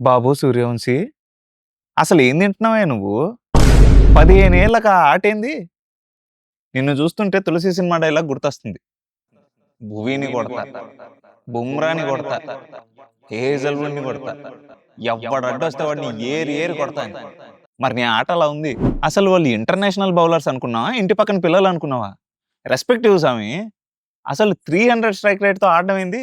బాబు సూర్యవంశీ, అసలు ఏం తింటున్నావే నువ్వు? 15 ఏళ్ళకి ఆ ఆటేంది? నిన్ను చూస్తుంటే 'తులసి' సినిమా డైలాగ్ గుర్తొస్తుంది. భువీని కొడతా, బుమ్రాని కొడతా, హేజల్‌వుడ్‌ని కొడతా, ఎవ్వడు అడ్డొస్తే వాడిని ఏరి ఏరి కొడతా అని. మరి నీ ఆట అలా ఉంది. అసలు వాళ్ళు ఇంటర్నేషనల్ బౌలర్స్ అనుకున్నావా? ఇంటి పక్కన పిల్లలు అనుకున్నావా? రెస్పెక్ట్ ఇవ్వు సామి. అసలు 300 స్ట్రైక్ రేట్‌తో ఆడడం ఏంది?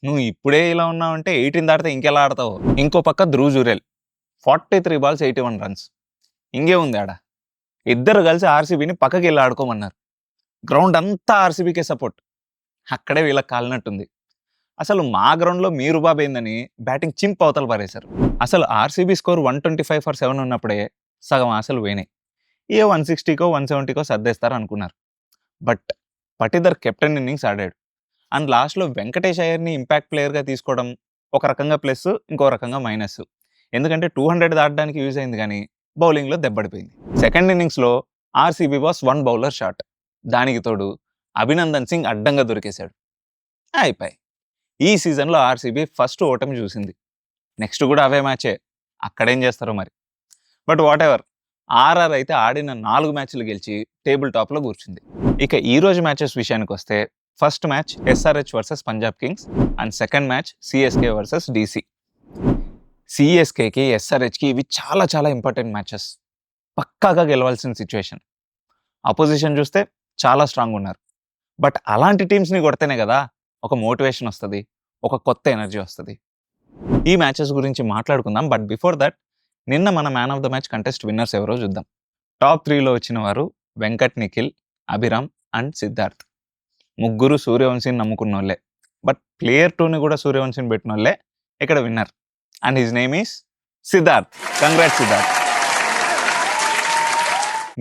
నువ్వు ఇప్పుడే ఇలా ఉన్నావంటే 18 దాటితే ఇంకెలా ఆడతావో? ఇంకో పక్క ధ్రువ్ జురేల్ 43 బాల్స్ 81 రన్స్. ఇంకేముంది ఆడ? ఇద్దరు కలిసి ఆర్‌సీబీని పక్కకెళ్ళి ఆడుకోమన్నారు. గ్రౌండ్ అంతా ఆర్‌సీబీకే సపోర్ట్. అక్కడే వీళ్ళకి కాలినట్టుంది. అసలు మా గ్రౌండ్‌లో మీ రుబాబేందని బ్యాటింగ్ చింప్ అవతల పారేశారు. అసలు ఆర్‌సీబీ స్కోర్ 125 ఫర్ 7 ఉన్నప్పుడే సగం ఆశలు పోయినాయి. ఏ 160కో 170కో సర్దేస్తారు అనుకున్నారు. బట్ పటిదర్ కెప్టెన్ ఇన్నింగ్స్ ఆడాడు. అండ్ లాస్ట్‌లో వెంకటేష్ అయ్యర్‌ని ఇంపాక్ట్ ప్లేయర్‌గా తీసుకోవడం ఒక రకంగా ప్లస్, ఇంకో రకంగా మైనస్. ఎందుకంటే 200 దాటడానికి యూజ్ అయింది గానీ బౌలింగ్‌లో దెబ్బడిపోయింది. సెకండ్ ఇన్నింగ్స్‌లో ఆర్‌సీబీ బాస్ 1 బౌలర్ షాట్. దానికి తోడు అభినందన్ సింగ్ అడ్డంగా దొరికేశాడు. అయిపాయి. ఈ సీజన్‌లో ఆర్‌సీబీ ఫస్ట్ ఓటమి చూసింది. నెక్స్ట్ కూడా అవే మ్యాచే. అక్కడేం చేస్తారో మరి. But whatever. ఆర్ఆర్ అయితే ఆడిన 4 మ్యాచ్‌లు గెలిచి టేబుల్ టాప్‌లో కూర్చుంది. ఇక ఈ రోజు మ్యాచెస్ విషయానికొస్తే first match SRH versus Punjab kings and second match CSK versus DC. సీఎస్‌కేకి, ఎస్ఆర్‌హెచ్‌కి ఇవి చాలా చాలా ఇంపార్టెంట్ మ్యాచెస్. పక్కాగా గెలవాల్సిన సిచ్యువేషన్. అపోజిషన్ చూస్తే చాలా స్ట్రాంగ్ ఉన్నారు. బట్ అలాంటి టీమ్స్‌ని కొడితేనే కదా ఒక మోటివేషన్ వస్తది. ఒక కొత్త ఎనర్జీ వస్తది. ఈ మ్యాచెస్ గురించి మాట్లాడుకుందాం. బట్ బిఫోర్ దట్ నిన్న మన man of the match contest winners ఎవరో చూద్దాం. టాప్ 3లో వచ్చిన వారు వెంకట్ నిఖిల్, అభిరామ్ అండ్ సిద్ధార్థ్. ముగ్గురు సూర్యవంశీని నమ్ముకున్నోళ్ళే. బట్ ప్లేయర్ 2ని కూడా సూర్యవంశీని పెట్టినోళ్ళే ఇక్కడ winner. And his name is Siddharth. Congrats Siddharth.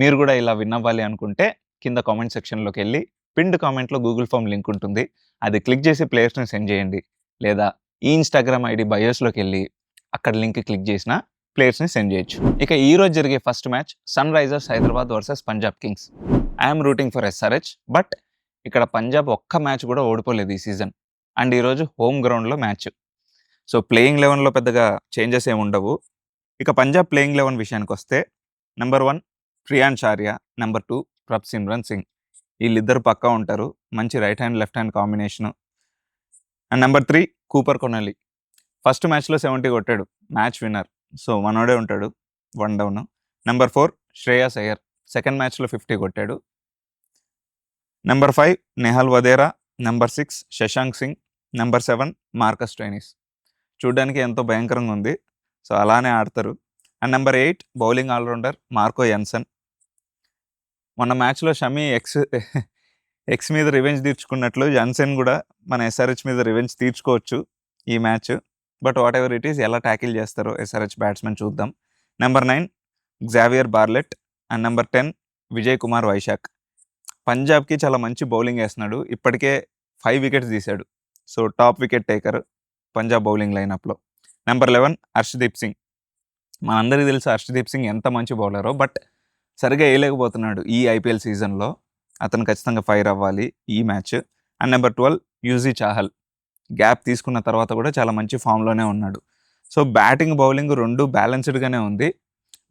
మీరు కూడా ఇలా విన్ అవ్వాలి అనుకుంటే కింద కామెంట్ సెక్షన్లోకి వెళ్ళి పిన్డ్ కామెంట్లో గూగుల్ ఫామ్ లింక్ ఉంటుంది. అది క్లిక్ చేసి ప్లేయర్స్ని సెండ్ చేయండి. లేదా ఈ ఇన్స్టాగ్రామ్ ఐడి బయోస్లోకి వెళ్ళి అక్కడ లింక్ క్లిక్ చేసిన ప్లేయర్స్ని సెండ్ చేయొచ్చు. ఇక ఈ రోజు జరిగే first match Sunrisers Hyderabad versus Punjab Kings. I'm rooting for SRH. But ఇక్కడ పంజాబ్ ఒక్క మ్యాచ్ కూడా ఓడిపోలేదు ఈ సీజన్. అండ్ ఈరోజు హోమ్ గ్రౌండ్లో మ్యాచ్. సో ప్లేయింగ్ 11లో పెద్దగా చేంజెస్ ఏమి ఉండవు. ఇక పంజాబ్ ప్లేయింగ్ 11 విషయానికి వస్తే number 1 Priyansh Arya, number 2 Prabhsimran Singh. వీళ్ళిద్దరు పక్కా ఉంటారు. మంచి right hand, left hand combination. And number 3 Cooper Connolly. First మ్యాచ్‌లో 70 కొట్టాడు. Match winner. సో మనోడే ఉంటాడు 1 down. Number 4 Shreyas Iyer. Second మ్యాచ్‌లో 50 కొట్టాడు. Number 5 Nehal Wadhera. Number 6 Shashank Singh. Number 7 Marcus Stoinis. చూడ్డానికి ఎంతో భయంకరంగా ఉంది. సో అలానే ఆడతారు. And number 8 bowling allrounder Marco Jansen. మొన్న మ్యాచ్‌లో షమి ఎక్స్ మీద రివెంజ్ తీర్చుకున్నట్లు యన్సన్ కూడా మన ఎస్ఆర్‌హెచ్ మీద రివెంజ్ తీర్చుకోవచ్చు ఈ match. But whatever it is ఎలా ట్యాకిల్ చేస్తారో ఎస్ఆర్‌హెచ్ బ్యాట్స్‌మెన్ చూద్దాం. Number 9 Xavier Bartlett and number 10 Vijay Kumar Vyshak. పంజాబ్‌కి చాలా మంచి బౌలింగ్ వేస్తున్నాడు. ఇప్పటికే 5 వికెట్స్ తీశాడు. So top wicket taker Punjab bowling లైనప్‌లో. నెంబర్ 11 హర్షదీప్ సింగ్. మనందరికీ తెలుసు హర్షదీప్ సింగ్ ఎంత మంచి బౌలరో. బట్ సరిగ్గా వేయలేకపోతున్నాడు ఈ ఐపీఎల్ సీజన్లో. అతను ఖచ్చితంగా ఫైర్ అవ్వాలి ఈ match. And number 12 UG Chahal. Gap తీసుకున్న తర్వాత కూడా చాలా మంచి ఫామ్లోనే ఉన్నాడు. సో బ్యాటింగ్, బౌలింగ్ రెండు బ్యాలెన్స్డ్గానే ఉంది.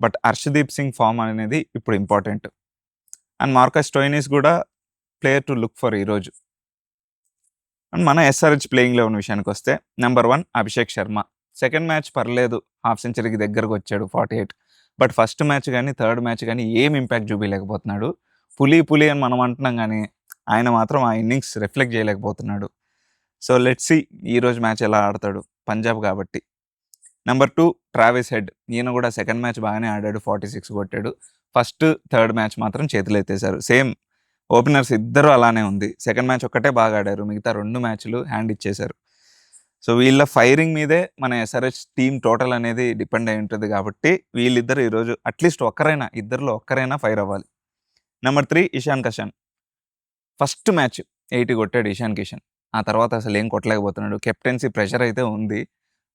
బట్ హర్షదీప్ సింగ్ ఫామ్ అనేది ఇప్పుడు ఇంపార్టెంట్. అండ్ మార్కస్ స్టోయినిస్ కూడా ప్లేయర్ టు లుక్ ఫర్ ఈరోజు. అండ్ మన ఎస్ఆర్హెచ్ ప్లేయింగ్ 11 విషయానికి వస్తే number 1 Abhishek Sharma. Second match పర్లేదు, హాఫ్ సెంచరీకి దగ్గరకు వచ్చాడు 48. బట్ ఫస్ట్ మ్యాచ్ కానీ థర్డ్ మ్యాచ్ కానీ ఏం ఇంపాక్ట్ చూపించలేకపోతున్నాడు. పులి అని మనం అంటున్నాం కానీ ఆయన మాత్రం ఆ ఇన్నింగ్స్ రిఫ్లెక్ట్ చేయలేకపోతున్నాడు. సో లెట్స్ సీ ఈరోజు మ్యాచ్ ఎలా ఆడతాడు పంజాబ్ కాబట్టి. Number 2 Travis Head. ఈయన కూడా సెకండ్ మ్యాచ్ బాగానే ఆడాడు, 46 కొట్టాడు. ఫస్ట్ థర్డ్ మ్యాచ్ మాత్రం చేతులు ఎత్తేశారు. సేమ్ ఓపెనర్స్ ఇద్దరు అలానే ఉంది. సెకండ్ మ్యాచ్ ఒక్కటే బాగా ఆడారు, మిగతా 2 మ్యాచ్లు హ్యాండ్ ఇచ్చేశారు. సో వీళ్ళ ఫైరింగ్ మీదే మన ఎస్ఆర్హెచ్ టీమ్ టోటల్ అనేది డిపెండ్ అయి ఉంటుంది కాబట్టి వీళ్ళిద్దరు ఈరోజు అట్లీస్ట్ ఇద్దరిలో ఒక్కరైనా ఫైర్ అవ్వాలి. Number 3 Ishan Kishan. First match 80 కొట్టాడు ఇషాన్ కిషన్. ఆ తర్వాత అసలు ఏం కొట్టలేకపోతున్నాడు. కెప్టెన్సీ ప్రెషర్ అయితే ఉంది.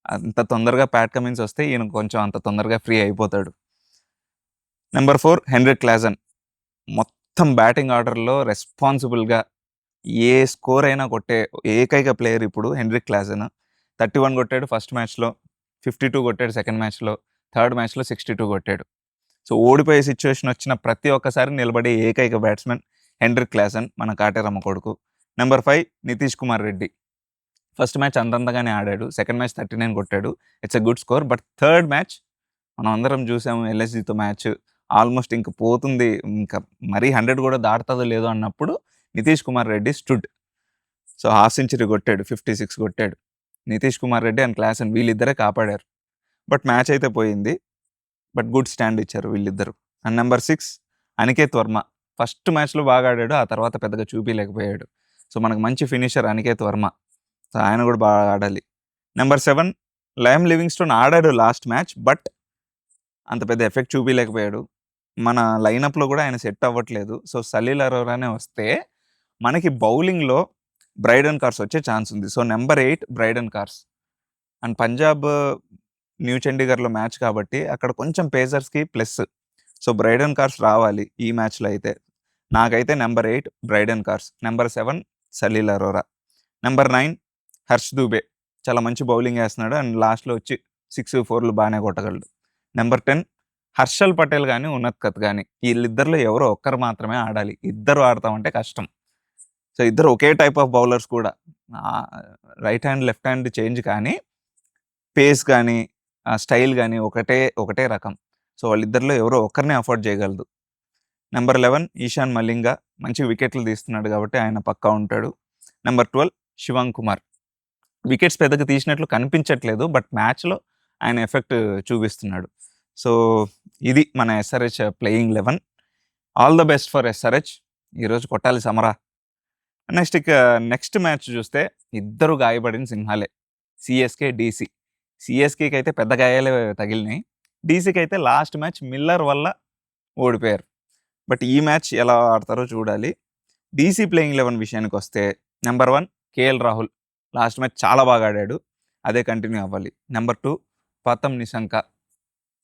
అంత తొందరగా ప్యాట్ కమిన్స్ వస్తే ఈయన కొంచెం అంత తొందరగా ఫ్రీ అయిపోతాడు. Number 4 Heinrich Klaasen. మొత్తం బ్యాటింగ్ ఆర్డర్లో రెస్పాన్సిబుల్గా ఏ స్కోర్ అయినా కొట్టే ఏకైక ప్లేయర్ ఇప్పుడు హెన్రిక్ క్లాసన్. 31 కొట్టాడు ఫస్ట్ మ్యాచ్లో. 52 కొట్టాడు సెకండ్ మ్యాచ్‌లో. థర్డ్ మ్యాచ్‌లో 62 కొట్టాడు. సో, ఓడిపోయే సిట్యుయేషన్ వచ్చిన ప్రతి ఒక్కసారి నిలబడే ఏకైక బ్యాట్స్‌మెన్ హెన్రిక్ క్లాసెన్ మన కాటేరమ్మ కొడుకు. Number 5 Nitish Kumar Reddy. First match అంతంతగానే ఆడాడు. సెకండ్ మ్యాచ్ 39 కొట్టాడు. It's a good score. But third match మనం అందరం చూసాము ఎల్ఎస్‌జీతో మ్యాచ్. ఆల్మోస్ట్ ఇంక పోతుంది. ఇంకా మరీ 100 కూడా దాటుతదో లేదో అన్నప్పుడు Nitish Kumar Reddy stood. So, half century కొట్టాడు. 56 కొట్టాడు. నితీష్ కుమార్ రెడ్డి అండ్ క్లాసెన్ వీళ్ళిద్దరే కాపాడారు. బట్ మ్యాచ్ అయితే పోయింది. బట్ గుడ్ స్టాండ్ ఇచ్చారు వీళ్ళిద్దరు. And number 6 Aniket Varma. First మ్యాచ్‌లో బాగా ఆడాడు. ఆ తర్వాత పెద్దగా చూపియలేకపోయాడు. సో, మనకు మంచి ఫినిషర్ అనికేత్ వర్మ. సో, ఆయన కూడా బాగా ఆడాలి. నంబర్ 7 లయమ్ లివింగ్‌స్టోన్ ఆడాడు లాస్ట్ మ్యాచ్. బట్ అంత పెద్ద ఎఫెక్ట్ చూపియలేకపోయాడు. మన లైనప్‌లో కూడా ఆయన సెట్ అవ్వట్లేదు. సో, సలీల్ అరోరానే వస్తే మనకి బౌలింగ్‌లో బ్రైడన్ కార్స్ వచ్చే ఛాన్స్ ఉంది. So, number 8 Brydon Carse. And Punjab new చండీగఢ్‌లో మ్యాచ్ కాబట్టి అక్కడ కొంచెం పేసర్స్‌కి ప్లస్. సో, బ్రైడన్ కార్స్ రావాలి ఈ మ్యాచ్‌లో అయితే. నాకైతే number 8 Brydon Carse. Number 7 Salil Arora. Number 9 Harsh Dubey. చాలా మంచి బౌలింగ్ ఏస్తున్నాడు. అండ్ లాస్ట్‌లో వచ్చి 6, 4లు బానే కొట్టగలడు. నంబర్ 10 హర్షల్ పటేల్ గాని, ఉన్నత్కత్ గాని ఈళ్ళిద్దరిలో ఎవరో ఒక్కరు మాత్రమే ఆడాలి. ఇద్దరు ఆడతామంటే కష్టం. సో, ఇద్దరు ఒకే టైప్ ఆఫ్ బౌలర్స్ కూడా. Right hand, left hand change కానీ పేస్ గాని, స్టైల్ గాని ఒకటే రకం. సో, వాళ్ళిద్దరిలో ఎవరో ఒక్కరినే అఫోర్డ్ చేయగలదు. నంబర్ 11 ఈశాన్ మలింగ. మంచి వికెట్లు తీస్తున్నాడు కాబట్టి ఆయన పక్కా ఉంటాడు. నంబర్ 12 శివంగ్ కుమార్. వికెట్స్ పెద్దగా తీసినట్లు కనిపించట్లేదు. బట్ మ్యాచ్‌లో ఆయన ఎఫెక్ట్ చూపిస్తున్నాడు. సో, ఇది మన SRH playing 11. All the best for SRH. ఈరోజు కొట్టాలి సమరా. నెక్స్ట్ మ్యాచ్ చూస్తే ఇద్దరు గాయపడిన సింహాలే. CSK, DC. సీఎస్‌కేకి అయితే పెద్ద గాయాలే తగిలినాయి. డీసీకి అయితే లాస్ట్ మ్యాచ్ మిల్లర్ వల్ల ఓడిపోయారు. బట్ ఈ మ్యాచ్ ఎలా ఆడతారో చూడాలి. డీసీ ప్లేయింగ్ 11 విషయానికొస్తే number 1 KL Rahul. Last match చాలా బాగా ఆడాడు. అదే కంటిన్యూ అవ్వాలి. నంబర్ 2 పతం నిశంక.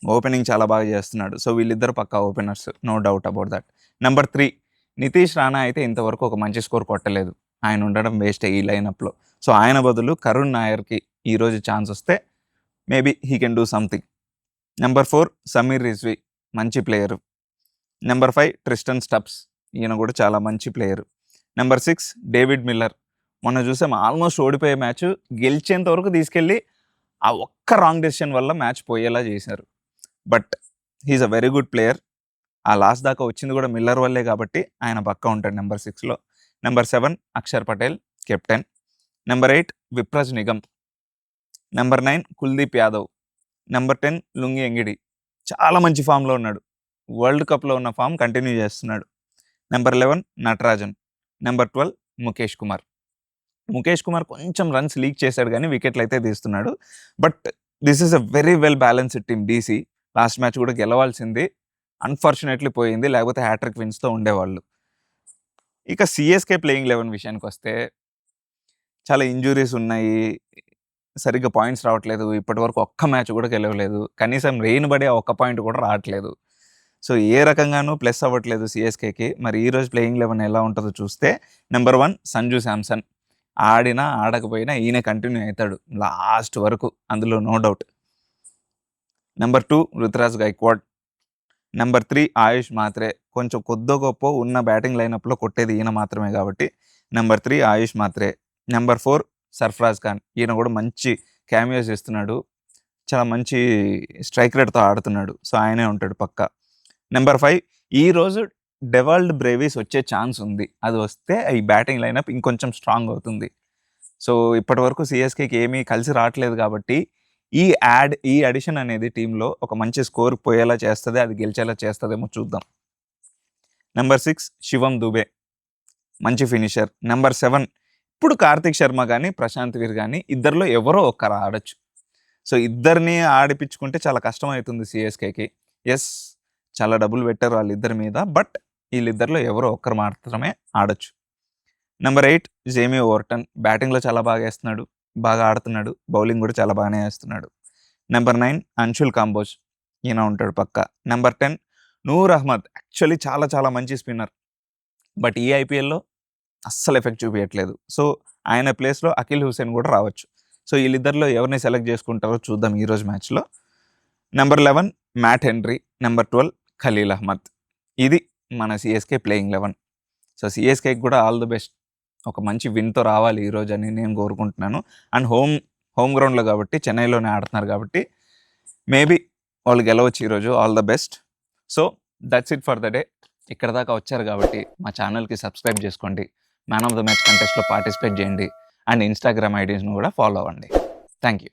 ఓపెనింగ్ చాలా బాగా చేస్తున్నాడు. సో, వీళ్ళిద్దరు పక్కా openers. No doubt about that. Number 3 Nitish Rana అయితే ఇంతవరకు ఒక మంచి స్కోర్ కొట్టలేదు. ఆయన ఉండడం వేస్టే ఈ లైనప్‌లో. సో, ఆయన బదులు కరుణ్ నాయర్‌కి ఈరోజు ఛాన్స్ వస్తే maybe he can do something. Number 4 Sameer Rizvi. మంచి ప్లేయరు. Number 5 Tristan Stubbs. ఈయన కూడా చాలా మంచి ప్లేయరు. Number 6 David Miller. మొన్న చూసాం ఆల్మోస్ట్ ఓడిపోయే మ్యాచ్ గెలిచేంత వరకు తీసుకెళ్ళి ఆ ఒక్క రాంగ్ డెసిషన్ వల్ల మ్యాచ్ పోయేలా చేశారు. But he is a very good player. ఆ లాస్ట్ దాకా వచ్చింది కూడా మిల్లర్ వల్లే కాబట్టి ఆయన పక్కా ఉంటాడు నంబర్ 6లో. Number 7 Axar Patel captain. Number 8 Vipraj Nigam. Number 9 Kuldeep Yadav. Number 10 Lungi Ngidi. చాలా మంచి ఫామ్‌లో ఉన్నాడు. వరల్డ్ కప్‌లో ఉన్న ఫామ్ కంటిన్యూ చేస్తున్నాడు. నంబర్ 11 నటరాజన్. నంబర్ 12 ముఖేష్ కుమార్. ముఖేష్ కుమార్ కొంచెం రన్స్ లీక్ చేశాడు గానీ వికెట్లయితే తీస్తున్నాడు. But this is a very well balanced team DC. Last match కూడా గెలవాల్సింది. అన్‌ఫార్చునేట్‌లీ పోయింది. లేకపోతే హ్యాట్రిక్ విన్స్‌తో ఉండేవాళ్ళు. ఇక సీఎస్‌కే ప్లేయింగ్ 11 విషయానికొస్తే చాలా ఇంజ్యూరీస్ ఉన్నాయి. సరిగ్గా పాయింట్స్ రావట్లేదు. ఇప్పటివరకు ఒక్క మ్యాచ్ కూడా గెలవలేదు. కనీసం రెయిన్ పడే ఒక్క పాయింట్ కూడా రావట్లేదు. సో, ఏ రకంగానూ ప్లస్ అవ్వట్లేదు సీఎస్‌కేకి. మరి ఈరోజు ప్లేయింగ్ 11 ఎలా ఉంటదో చూస్తే నంబర్ 1 సంజు శాంసన్. ఆడినా, ఆడకపోయినా ఈయన కంటిన్యూ అయితాడు లాస్ట్ వరకు. అందులో no doubt. Number 2 Ruturaj Gaikwad. Number 3 Ayush Mhatre. కొంచెం కొద్దో గొప్పో ఉన్న బ్యాటింగ్ లైనప్‌లో కొట్టేది ఈయన మాత్రమే కాబట్టి నంబర్ 3 ఆయుష్ మాత్రే. నంబర్ 4 సర్ఫరాజ్ ఖాన్. ఈయన కూడా మంచి క్యామియోస్ ఇస్తున్నాడు. చాలా మంచి స్ట్రైక్ రేట్‌తో ఆడుతున్నాడు. సో, ఆయనే ఉంటాడు పక్కా. నంబర్ 5 ఈరోజు డెవాల్డ్ బ్రేవీస్ వచ్చే ఛాన్స్ ఉంది. అది వస్తే ఈ బ్యాటింగ్ లైనప్ ఇంకొంచెం స్ట్రాంగ్ అవుతుంది. సో, ఇప్పటివరకు సీఎస్‌కేకి ఏమీ కలిసి రావట్లేదు కాబట్టి ఈ అడిషన్ అనేది టీమ్‌లో ఒక మంచి స్కోర్ పోయేలా చేస్తది. అది గెలిచేలా చేస్తదేమో చూద్దాం. నంబర్ 6 శివం దుబే. మంచి ఫినిషర్. నంబర్ 7 ఇప్పుడు కార్తిక్ శర్మ గాని, ప్రశాంత్ వీర్ గాని ఇద్దరిలో ఎవరో ఒక్కరు ఆడొచ్చు. సో, ఇద్దరిని ఆడిపిచ్చుకుంటే చాలా కష్టమవుతుంది సీఎస్‌కేకి. యెస్, చాలా డబ్బులు పెట్టారు వాళ్ళిద్దరి మీద. బట్ ఈళ్ళిద్దరిలో ఎవరో ఒక్కరు మాత్రమే ఆడొచ్చు. Number 8 Jamie Overton. బ్యాటింగ్‌లో చాలా బాగా ఏస్తున్నాడు. బాగా ఆడుతున్నాడు. బౌలింగ్ కూడా చాలా బాగానే ఏస్తున్నాడు. నంబర్ 9 అన్షుల్ కాంబోజ్. ఈయన ఉంటాడు పక్కా. నంబర్ 10 నూర్ అహ్మద్. యాక్చువల్లీ చాలా చాలా మంచి స్పిన్నర్. బట్ ఈ ఐపీఎల్‌లో అస్సలు ఎఫెక్ట్ చూపియట్లేదు. సో, ఆయన ప్లేస్‌లో అఖిల్ హుసేన్ కూడా రావచ్చు. సో వీళ్ళిద్దరిలో ఎవరిని సెలెక్ట్ చేసుకుంటారో చూద్దాం ఈరోజు మ్యాచ్లో. Number 11 Matt Henry, number 12 Khaleel Ahmed. ఇది మన సిఎస్కే ప్లేయింగ్ 11. సో సిఎస్కేకి కూడా ఆల్ ది బెస్ట్. ఒక మంచి విన్తో రావాలి ఈరోజు అని నేను కోరుకుంటున్నాను. అండ్ హోమ్ గ్రౌండ్లో కాబట్టి, చెన్నైలోనే ఆడుతున్నారు కాబట్టి మేబీ వాళ్ళు గెలవచ్చు ఈరోజు. All the best. So that's it for the day. ఇక్కడ దాకా వచ్చారు కాబట్టి మా ఛానల్కి సబ్స్క్రైబ్ చేసుకోండి, మ్యాన్ ఆఫ్ ద మ్యాచ్ కంటెస్ట్లో పార్టిసిపేట్ చేయండి, అండ్ ఇన్స్టాగ్రామ్ ఐడీస్ను కూడా ఫాలో అవ్వండి. Thank you.